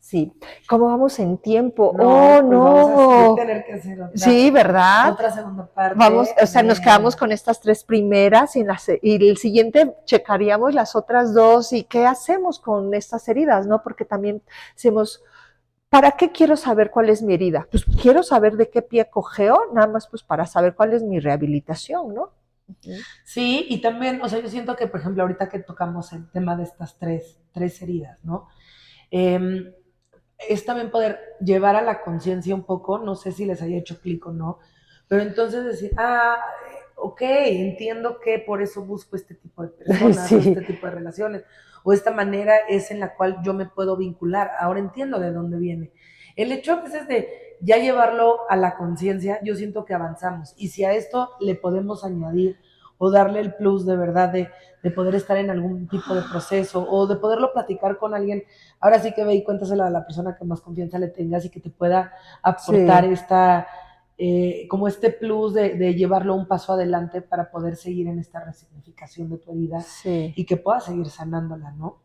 Sí. ¿Cómo vamos en tiempo? No, pues vamos a tener que hacer otra. Sí, ¿verdad? Otra segunda parte. Vamos, o sea, nos quedamos con estas 3 primeras y el siguiente checaríamos las otras 2 y qué hacemos con estas heridas, ¿no? Porque también decimos, ¿para qué quiero saber cuál es mi herida? Pues quiero saber de qué pie cojeo, nada más pues para saber cuál es mi rehabilitación, ¿no? Sí, y también, o sea, yo siento que, por ejemplo, ahorita que tocamos el tema de estas tres heridas, ¿no? Es también poder llevar a la conciencia un poco, no sé si les haya hecho clic o no, pero entonces decir, ok, entiendo que por eso busco este tipo de personas, o este tipo de relaciones, o esta manera es en la cual yo me puedo vincular, ahora entiendo de dónde viene. El hecho a veces de ya llevarlo a la conciencia, yo siento que avanzamos, y si a esto le podemos añadir o darle el plus de verdad de poder estar en algún tipo de proceso o de poderlo platicar con alguien, ahora sí que ve y cuéntaselo a la persona que más confianza le tengas y que te pueda aportar esta, como este plus de llevarlo un paso adelante para poder seguir en esta resignificación de tu herida y que puedas seguir sanándola, ¿no?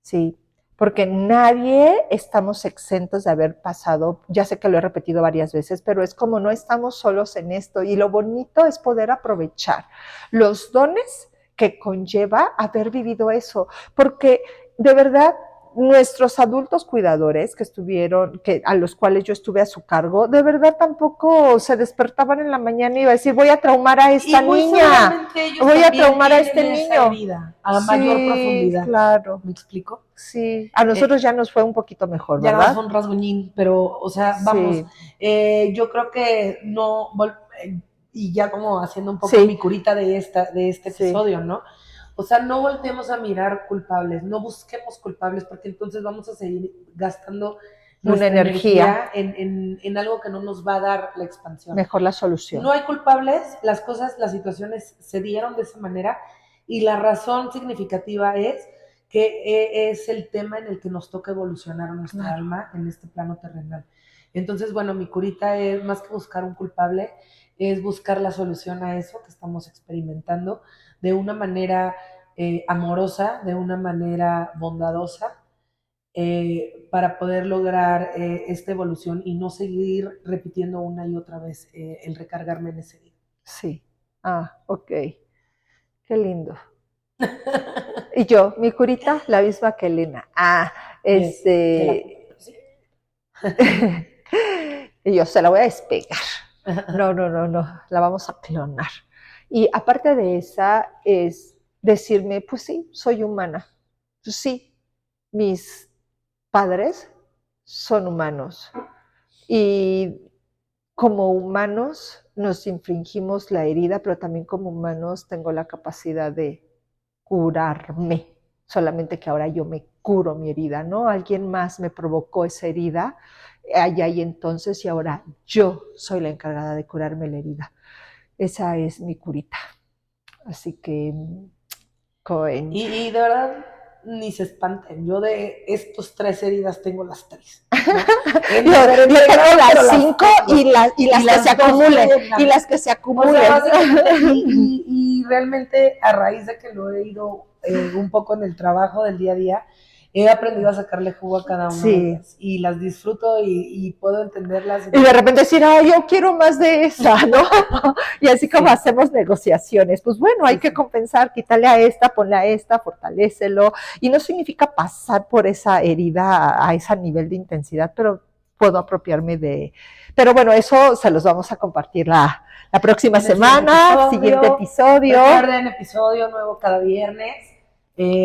Sí, porque nadie estamos exentos de haber pasado, ya sé que lo he repetido varias veces, pero es como no estamos solos en esto y lo bonito es poder aprovechar los dones que conlleva haber vivido eso, porque de verdad nuestros adultos cuidadores a los cuales yo estuve a su cargo, de verdad tampoco se despertaban en la mañana y iba a decir, voy a traumar a esta niña, voy a traumar a este niño. Herida, a mayor profundidad. Claro. ¿Me explico? Sí, a nosotros ya nos fue un poquito mejor, ¿verdad? Ya nos fue un rasguñín, pero, o sea, vamos, yo creo que no, y ya como haciendo un poco mi curita de este episodio, ¿no? O sea, no volteemos a mirar culpables, no busquemos culpables, porque entonces vamos a seguir gastando nuestra energía en algo que no nos va a dar la expansión. Mejor la solución. No hay culpables, las situaciones se dieron de esa manera, y la razón significativa es que es el tema en el que nos toca evolucionar nuestra alma en este plano terrenal. Entonces, bueno, mi curita es más que buscar un culpable, es buscar la solución a eso que estamos experimentando de una manera amorosa, de una manera bondadosa, para poder lograr esta evolución y no seguir repitiendo una y otra vez el recargarme en ese día. Sí. Ok. Qué lindo. Y yo, mi curita, la misma que Elena. Y yo se la voy a despegar. No, la vamos a clonar. Y aparte de esa, es decirme, pues sí, soy humana. Pues sí, mis padres son humanos. Y como humanos nos infringimos la herida, pero también como humanos tengo la capacidad de curarme, solamente que ahora yo me curo mi herida, ¿no? Alguien más me provocó esa herida allá y entonces, y ahora yo soy la encargada de curarme la herida. Esa es mi curita. Así que, Y de verdad, ni se espanten. Yo de estos 3 heridas tengo las 3. ¿no? Yo tengo las 5 y las que se acumulen. Y las que se acumulen. O sea, y realmente a raíz de que lo he ido un poco en el trabajo del día a día, he aprendido a sacarle jugo a cada una de ellas y las disfruto y puedo entenderlas. Y de repente decir, yo quiero más de esa, ¿no? Y así como hacemos negociaciones, pues bueno, hay que compensar, quítale a esta, ponle a esta, fortalécelo. Y no significa pasar por esa herida a ese nivel de intensidad, pero puedo apropiarme de... Pero bueno, eso se los vamos a compartir la próxima semana, siguiente episodio. Recuerden, episodio nuevo cada viernes.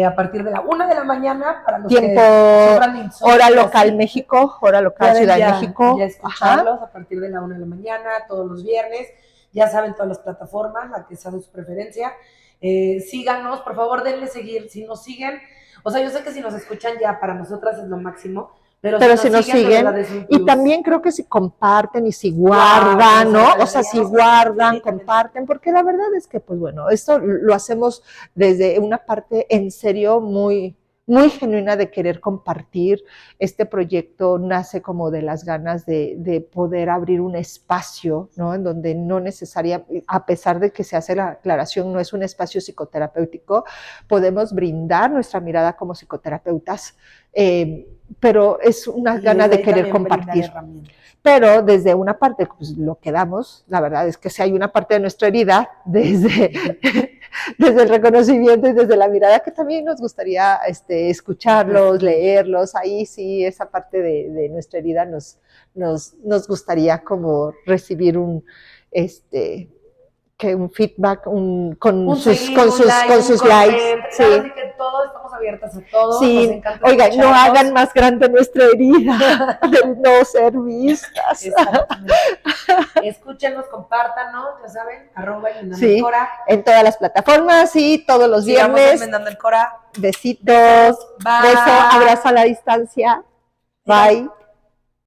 A partir de la 1 de la mañana para los tiempo, que hora local México, hora local Ciudad de México. Ya escucharlos a partir de la 1 de la mañana, todos los viernes. Ya saben todas las plataformas, la que sea de su preferencia. Síganos, por favor, denle seguir. Si nos siguen, o sea, yo sé que si nos escuchan ya para nosotras es lo máximo. Pero si nos siguen y también creo que si comparten y si guardan, ¿no? O sea, si guardan, comparten, porque la verdad es que, pues bueno, esto lo hacemos desde una parte en serio muy, muy genuina de querer compartir. Este proyecto nace como de las ganas de poder abrir un espacio, ¿no? En donde no necesariamente, a pesar de que se hace la aclaración, no es un espacio psicoterapéutico, podemos brindar nuestra mirada como psicoterapeutas, pero es una gana de querer compartir. Pero desde una parte, pues lo que damos, la verdad es que si hay una parte de nuestra herida, desde el reconocimiento y desde la mirada, que también nos gustaría escucharlos, leerlos, ahí sí, esa parte de nuestra herida nos gustaría como recibir un feedback con sus likes. Sí. Así que todos estamos abiertas a todo. Sí, oigan, no hagan más grande nuestra herida de no ser vistas. Escúchenos, compártanos, ya saben, @Cora. En todas las plataformas y todos los viernes. El Cora. Besitos. Bye. Beso, abrazo a la distancia. Bye.